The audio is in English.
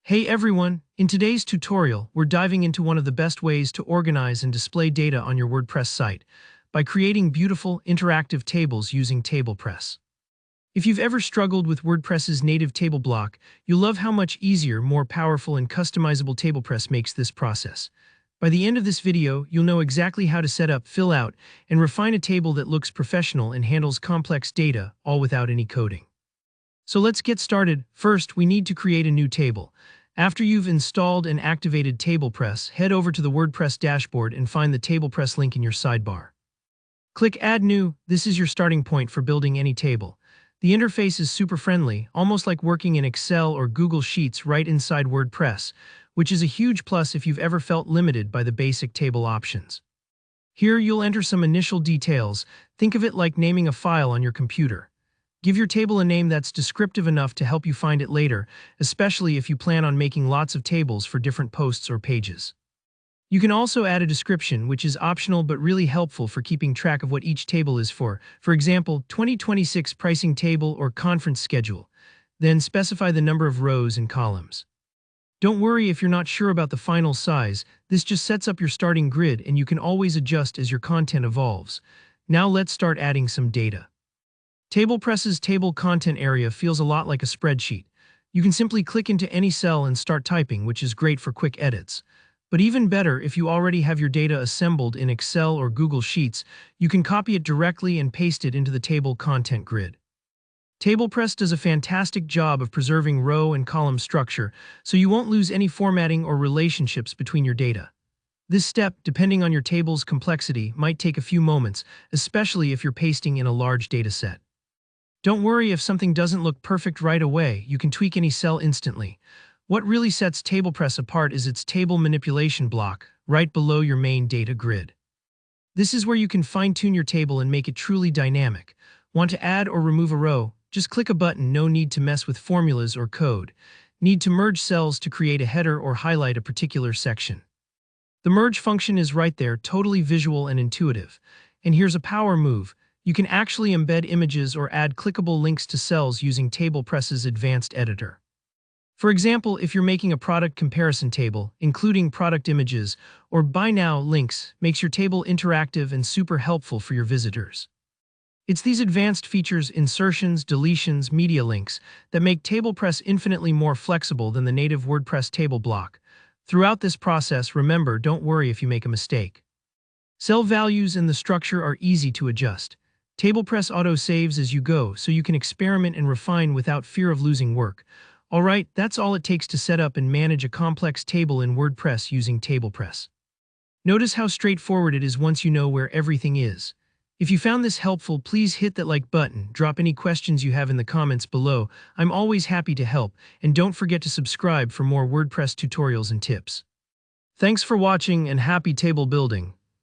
Hey everyone, in today's tutorial, we're diving into one of the best ways to organize and display data on your WordPress site by creating beautiful, interactive tables using TablePress. If you've ever struggled with WordPress's native table block, you'll love how much easier, more powerful, and customizable TablePress makes this process. By the end of this video, you'll know exactly how to set up, fill out, and refine a table that looks professional and handles complex data, all without any coding. So let's get started. First, we need to create a new table. After you've installed and activated TablePress, head over to the WordPress dashboard and find the TablePress link in your sidebar. Click Add New. This is your starting point for building any table. The interface is super friendly, almost like working in Excel or Google Sheets right inside WordPress, which is a huge plus if you've ever felt limited by the basic table options. Here you'll enter some initial details. Think of it like naming a file on your computer. Give your table a name that's descriptive enough to help you find it later, especially if you plan on making lots of tables for different posts or pages. You can also add a description, which is optional but really helpful for keeping track of what each table is for. For example, 2026 pricing table or conference schedule. Then specify the number of rows and columns. Don't worry if you're not sure about the final size. This just sets up your starting grid and you can always adjust as your content evolves. Now let's start adding some data. TablePress's table content area feels a lot like a spreadsheet. You can simply click into any cell and start typing, which is great for quick edits. But even better, if you already have your data assembled in Excel or Google Sheets, you can copy it directly and paste it into the table content grid. TablePress does a fantastic job of preserving row and column structure, so you won't lose any formatting or relationships between your data. This step, depending on your table's complexity, might take a few moments, especially if you're pasting in a large dataset. Don't worry if something doesn't look perfect right away. You can tweak any cell instantly. What really sets TablePress apart is its table manipulation block, right below your main data grid. This is where you can fine-tune your table and make it truly dynamic. Want to add or remove a row? Just click a button. No need to mess with formulas or code. Need to merge cells to create a header or highlight a particular section. The merge function is right there, totally visual and intuitive. And here's a power move. You can actually embed images or add clickable links to cells using TablePress's advanced editor. For example, if you're making a product comparison table, including product images or buy now links makes your table interactive and super helpful for your visitors. It's these advanced features, insertions, deletions, media links, that make TablePress infinitely more flexible than the native WordPress table block. Throughout this process, remember, don't worry if you make a mistake. Cell values and the structure are easy to adjust. TablePress auto-saves as you go, so you can experiment and refine without fear of losing work. Alright, that's all it takes to set up and manage a complex table in WordPress using TablePress. Notice how straightforward it is once you know where everything is. If you found this helpful, please hit that like button, drop any questions you have in the comments below. I'm always happy to help, and don't forget to subscribe for more WordPress tutorials and tips. Thanks for watching and happy table building.